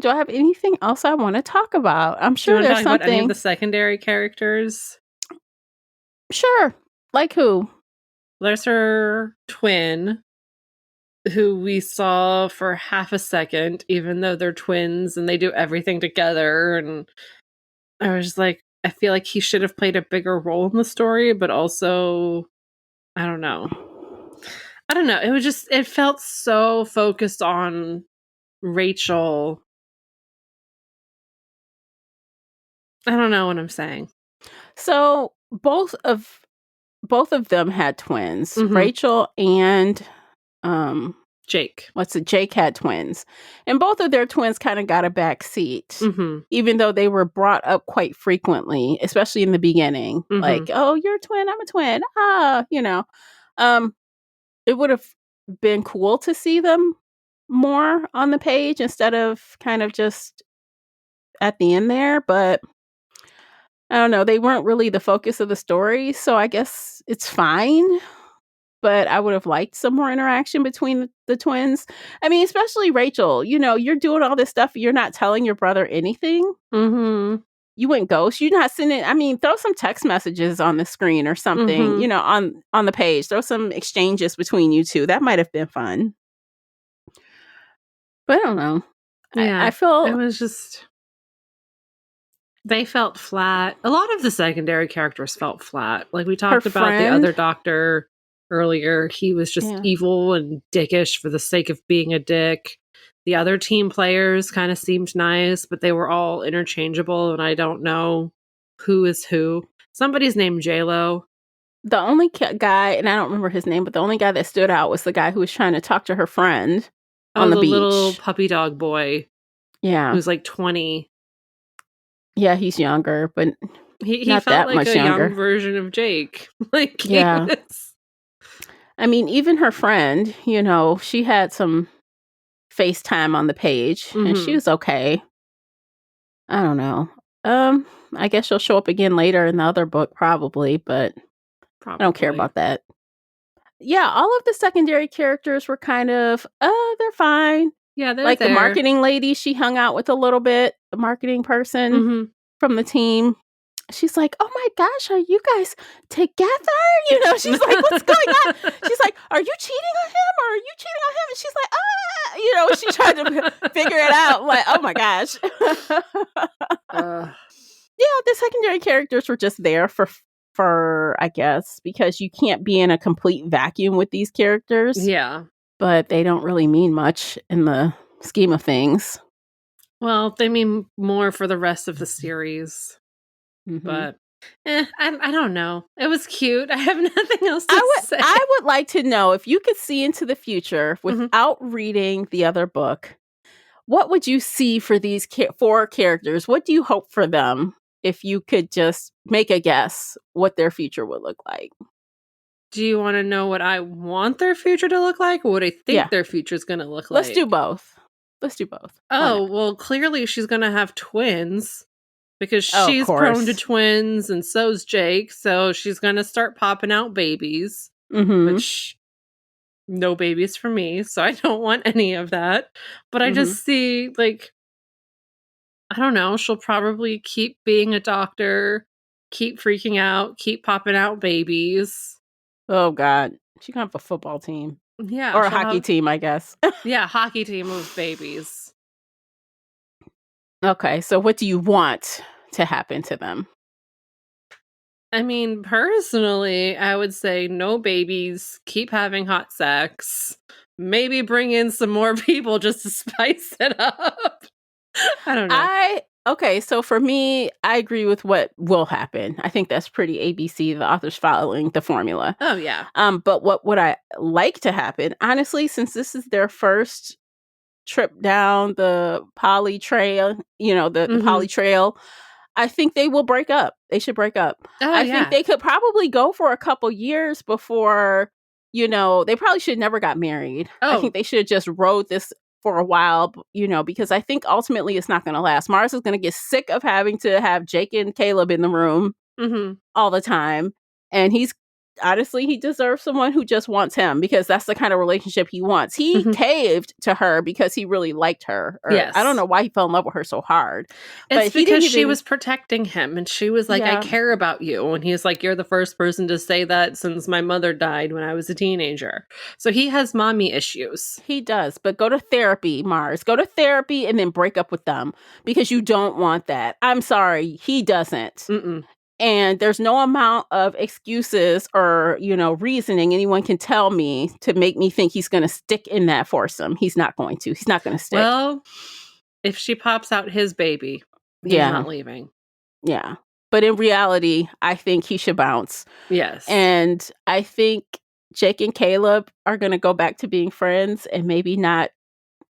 Do I have anything else I want to talk about? I'm sure there's something. About any of the secondary characters? Sure. Like who? There's her twin, who we saw for half a second, even though they're twins and they do everything together. And I was like, I feel like he should have played a bigger role in the story, but also, I don't know. It felt so focused on Rachel. I don't know what I'm saying. So both of them had twins, Rachel and Jake. Jake had twins, and both of their twins kind of got a back seat, even though they were brought up quite frequently, especially in the beginning. Like, oh, you're a twin, I'm a twin. It would have been cool to see them more on the page instead of kind of just at the end there, but I don't know. They weren't really the focus of the story, so I guess it's fine. But I would have liked some more interaction between the twins. I mean, especially Rachel. You're doing all this stuff. You're not telling your brother anything. You went ghost. You're not sending. I mean, throw some text messages on the screen or something. On the page. Throw some exchanges between you two. That might have been fun. But I don't know. Yeah, I feel it was just. They felt flat. A lot of the secondary characters felt flat. Like we talked about the other doctor earlier. He was just evil and dickish for the sake of being a dick. The other team players kind of seemed nice, but they were all interchangeable, and I don't know who is who. Somebody's named J-Lo. The only guy, and I don't remember his name, but the only guy that stood out was the guy who was trying to talk to her friend on the beach. Little puppy dog boy. Yeah. Who's like 20. Yeah, he's younger, but he not felt that like much a younger. young version of Jake. Like, yeah. I mean, even her friend, she had some FaceTime on the page, and she was okay. I don't know. I guess she'll show up again later in the other book, probably, but I don't care about that. Yeah, all of the secondary characters were kind of, they're fine. Yeah, they're like there. The marketing lady she hung out with a little bit, the marketing person from the team. She's like, oh my gosh, are you guys together? She's like, what's going on? She's like, are you cheating on him or are you cheating on him? And she's like, she tried to figure it out. Like, oh my gosh. Yeah, the secondary characters were just there for for, I guess, because you can't be in a complete vacuum with these characters. Yeah. But they don't really mean much in the scheme of things. Well, they mean more for the rest of the series. Mm-hmm. But I don't know. It was cute. I have nothing else to say. I would like to know, if you could see into the future without reading the other book, what would you see for these four characters? What do you hope for them if you could just make a guess what their future would look like? Do you want to know what I want their future to look like, or what I think their future is going to look like? Let's do both. Oh, well, clearly she's going to have twins because she's prone to twins, and so's Jake. So she's going to start popping out babies, which no babies for me. So I don't want any of that. But I just see, like, I don't know, she'll probably keep being a doctor, keep freaking out, keep popping out babies. Oh, God. She can have a football team. Yeah. Or a hockey team, I guess. Yeah, hockey team of babies. Okay, so what do you want to happen to them? I mean, personally, I would say no babies, keep having hot sex, maybe bring in some more people just to spice it up. I don't know. Okay, so for me, I agree with what will happen. I think that's pretty ABC. The author's following the formula. Oh, yeah. But what would I like to happen? Honestly, since this is their first trip down the poly trail, the poly trail, I think they will break up. They should break up. I think they could probably go for a couple years before, they probably should never got married. I think they should have just rode this for a while, because I think ultimately it's not going to last. Mars is going to get sick of having to have Jake and Caleb in the room all the time. And he deserves someone who just wants him, because that's the kind of relationship he wants. He caved to her because he really liked her. Yes. I don't know why he fell in love with her so hard. It's because she was protecting him, and she was like, I care about you. And he's like, you're the first person to say that since my mother died when I was a teenager. So he has mommy issues. He does. But go to therapy, Mars. Go to therapy and then break up with them, because you don't want that. I'm sorry. He doesn't. Mm-mm. And there's no amount of excuses or, reasoning anyone can tell me to make me think he's going to stick in that foursome. He's not going to. He's not going to stick. Well, if she pops out his baby, he's not leaving. Yeah. But in reality, I think he should bounce. Yes. And I think Jake and Caleb are going to go back to being friends and maybe not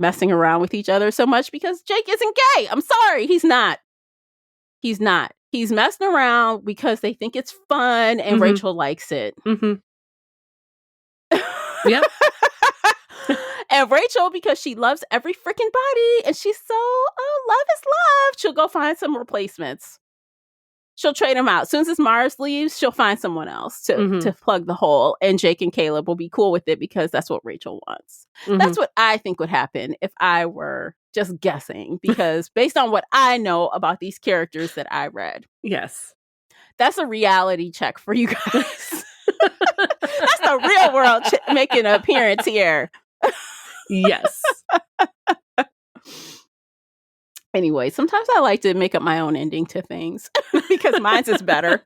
messing around with each other so much, because Jake isn't gay. I'm sorry. He's not. He's messing around because they think it's fun, and Rachel likes it. Yep. And Rachel, because she loves every freaking body, and she's so, love is love, she'll go find some replacements. She'll trade them out. As soon as Mars leaves, she'll find someone else to plug the hole, and Jake and Caleb will be cool with it because that's what Rachel wants. That's what I think would happen if I were just guessing, because based on what I know about these characters that I read. Yes. That's a reality check for you guys. That's the real world making an appearance here. Yes. Anyway, sometimes I like to make up my own ending to things because mine's is better.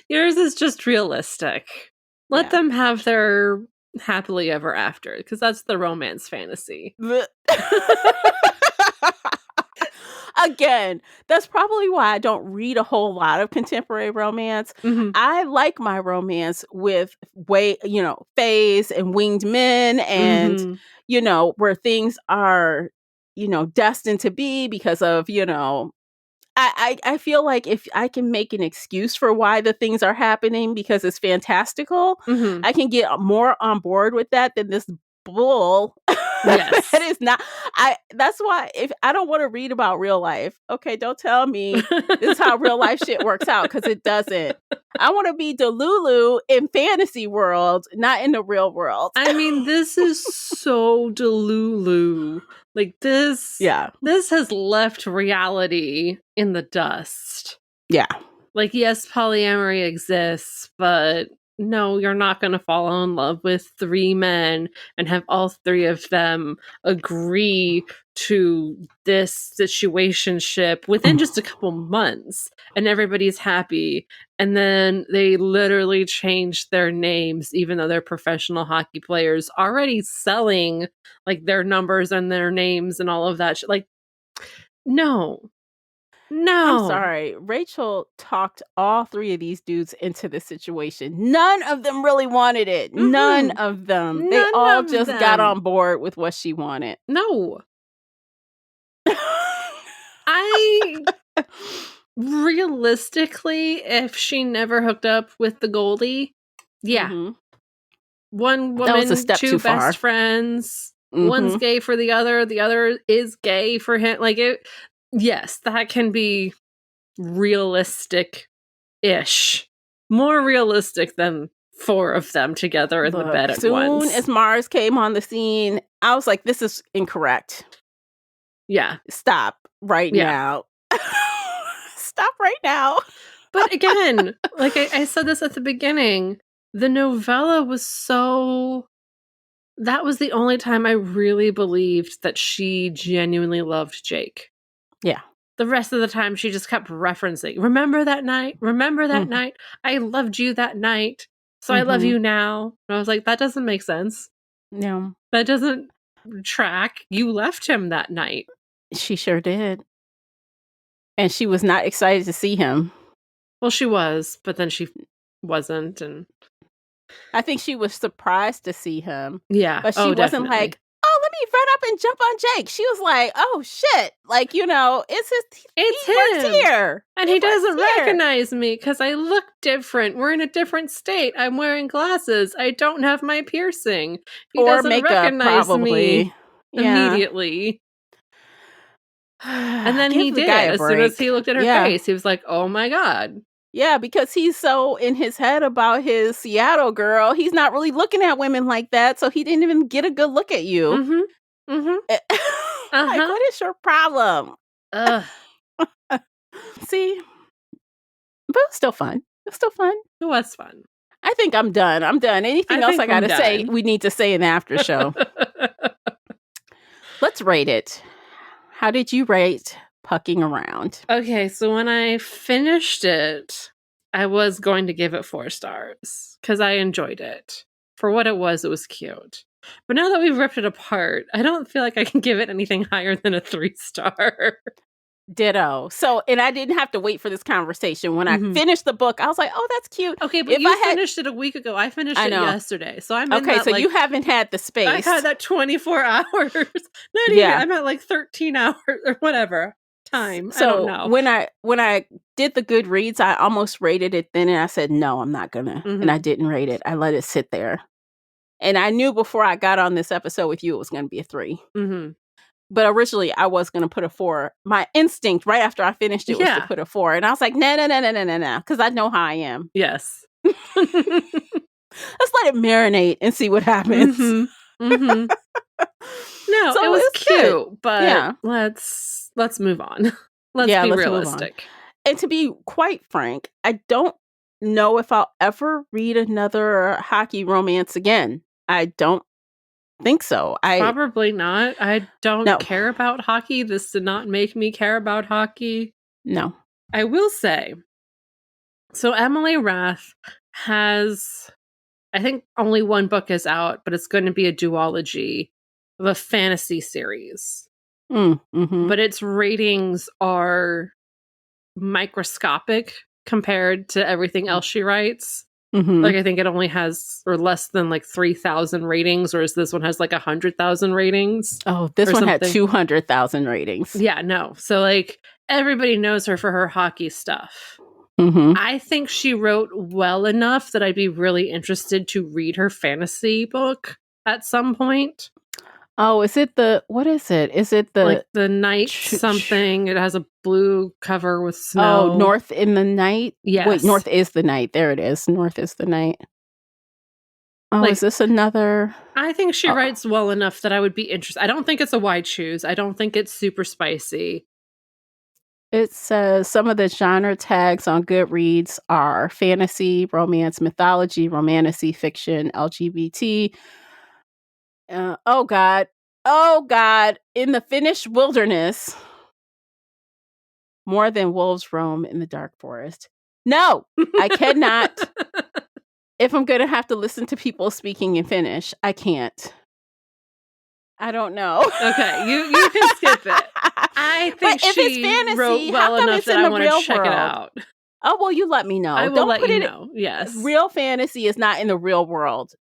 Yours is just realistic. Let them have their happily ever after, because that's the romance fantasy. Again, that's probably why I don't read a whole lot of contemporary romance. I like my romance with fays and winged men, and where things are destined to be because of I feel like if I can make an excuse for why the things are happening because it's fantastical, I can get more on board with that than this bull. Yes. That is not. That's why if I don't want to read about real life, okay, don't tell me this is how real life shit works out, because it doesn't. I want to be Delulu in fantasy world, not in the real world. I mean, this is so Delulu. Like this. Yeah. This has left reality in the dust. Yeah. Like, yes, polyamory exists, but no, you're not going to fall in love with 3 men and have all 3 of them agree to this situationship within just a couple months and everybody's happy. And then they literally change their names, even though they're professional hockey players, already selling like their numbers and their names and all of that. Like, no. I'm sorry. Rachel talked all 3 of these dudes into the situation. None of them really wanted it. None of them. They all just got on board with what she wanted. No. I realistically, if she never hooked up with the Goldie, yeah. One woman, 2 best friends. One's gay for the other is gay for him. Like, yes, that can be realistic-ish. More realistic than 4 of them together in the bed at once. As soon as Mars came on the scene, I was like, this is incorrect. Yeah. Stop right now. Stop right now. But again, like I said this at the beginning, the novella was that was the only time I really believed that she genuinely loved Jake. Yeah. The rest of the time, she just kept referencing, remember that night? Remember that night? I loved you that night, so I love you now. And I was like, that doesn't make sense. No. That doesn't track. You left him that night. She sure did. And she was not excited to see him. Well, she was, but then she wasn't. And I think she was surprised to see him. Yeah. But she wasn't definitely. like, oh, let me run up and jump on Jake. She was like, oh, shit. Like, you know, it's he works here. And he doesn't recognize me because I look different. We're in a different state. I'm wearing glasses. I don't have my piercing. He doesn't recognize me immediately. And then he did. As soon as he looked at her face, he was like, oh my God. Yeah, because he's so in his head about his Seattle girl. He's not really looking at women like that. So he didn't even get a good look at you. Like, what is your problem? See? But it was still fun. It was fun. I think I'm done. Anything else I got to say, we need to say in the after show. Let's rate it. How did you rate Pucking Around? Okay, so when I finished it, I was going to give it 4 stars because I enjoyed it. For what it was cute. But now that we've ripped it apart, I don't feel like I can give it anything higher than a 3-star. Ditto. So, and I didn't have to wait for this conversation. When I finished the book, I was like, oh, that's cute. Okay, but you finished it a week ago. I finished it yesterday. So I'm okay, so you haven't had the space. I had that 24 hours. Not even. I'm at like 13 hours or whatever time. So I don't know. When I did the Goodreads, I almost rated it then, and I said, no, I'm not gonna. And I didn't rate it. I let it sit there. And I knew before I got on this episode with you, it was going to be a 3. But originally, I was going to put a 4. My instinct right after I finished it was to put a 4. And I was like, no, because I know how I am. Yes. Let's let it marinate and see what happens. No, so it was cute, good. But let's move on. Let's be realistic. And to be quite frank, I don't know if I'll ever read another hockey romance again. I don't think so. Probably not. I don't care about hockey. This did not make me care about hockey. No. I will say, so Emily Rath has, I think only 1 book is out, but it's going to be a duology of a fantasy series. But its ratings are microscopic compared to everything else she writes. Like, I think it only has, or less than like 3,000 ratings, whereas this one has like 100,000 ratings. Oh, this one had 200,000 ratings. Yeah, no. So like everybody knows her for her hockey stuff. I think she wrote well enough that I'd be really interested to read her fantasy book at some point. Oh, is it what is it? Is it like the night something? It has a blue cover with snow. Oh, North in the Night? Yes. Wait, North is the Night. There it is. North is the Night. Oh, like, is this another? I think she writes well enough that I would be interested. I don't think it's a wide choose. I don't think it's super spicy. It says some of the genre tags on Goodreads are fantasy, romance, mythology, romantasy, fiction, LGBT. Oh God. In the Finnish wilderness, more than wolves roam in the dark forest. No, I cannot. If I'm going to have to listen to people speaking in Finnish, I can't. I don't know. Okay, you can skip it. I think if she it's fantasy, wrote well enough that I want to check it out. Oh, well, you let me know. I will let you know. Yes. Real fantasy is not in the real world.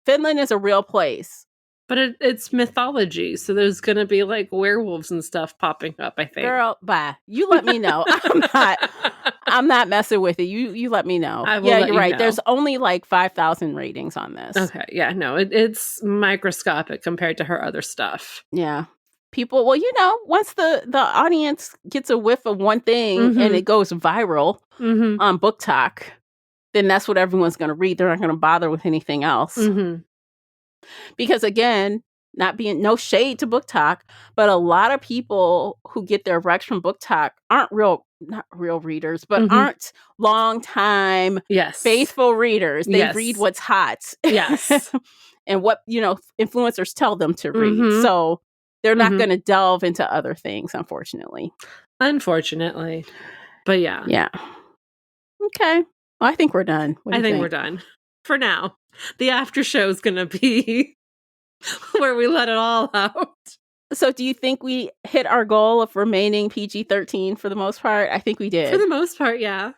Finland is a real place. But it's mythology, so there's going to be like werewolves and stuff popping up, I think. Girl, bye. You let me know. I'm not messing with it. You let me know. I will let you're you right. know. There's only like 5,000 ratings on this. Okay. Yeah, no, it's microscopic compared to her other stuff. Yeah. People, well, once the audience gets a whiff of one thing and it goes viral on Book Talk, then that's what everyone's going to read. They're not going to bother with anything else. Because again, no shade to Book Talk, but a lot of people who get their recs from Book Talk aren't not real readers, but aren't long time faithful readers. They read what's hot. Yes. And what, influencers tell them to read. So they're not going to delve into other things, unfortunately. But yeah. Yeah. Okay. Well, I think we're done. I think we're done. For now. The after show is going to be where we let it all out. So do you think we hit our goal of remaining PG-13 for the most part? I think we did. For the most part, yeah.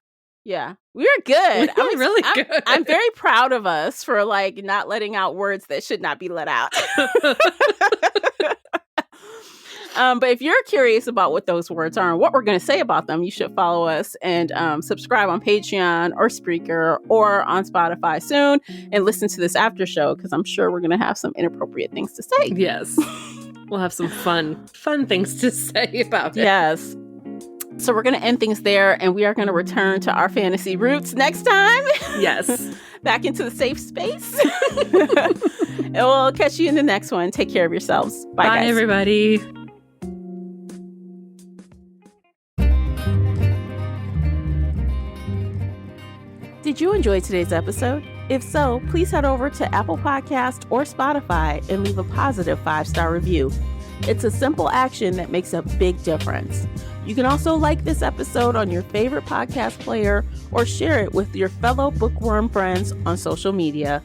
Yeah. We were good. We were really good. I'm very proud of us for like not letting out words that should not be let out. But if you're curious about what those words are and what we're going to say about them, you should follow us and subscribe on Patreon or Spreaker or on Spotify soon and listen to this after show because I'm sure we're going to have some inappropriate things to say. Yes. We'll have some fun things to say about it. Yes. So we're going to end things there and we are going to return to our fantasy roots next time. Yes. Back into the safe space. And we'll catch you in the next one. Take care of yourselves. Bye guys. Everybody. Did you enjoy today's episode? If so, please head over to Apple Podcast or Spotify and leave a positive 5-star review. It's a simple action that makes a big difference. You can also like this episode on your favorite podcast player or share it with your fellow bookworm friends on social media.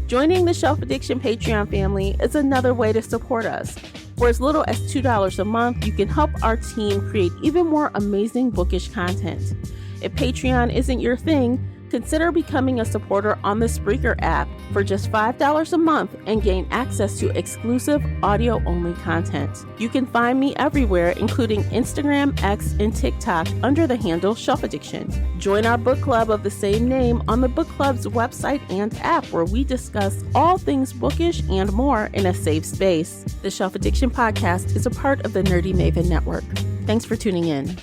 Joining the Shelf Addiction Patreon family is another way to support us. For as little as $2 a month, you can help our team create even more amazing bookish content. If Patreon isn't your thing, consider becoming a supporter on the Spreaker app for just $5 a month and gain access to exclusive audio-only content. You can find me everywhere, including Instagram, X, and TikTok under the handle Shelf Addiction. Join our book club of the same name on the book club's website and app where we discuss all things bookish and more in a safe space. The Shelf Addiction podcast is a part of the Nerdy Maven Network. Thanks for tuning in.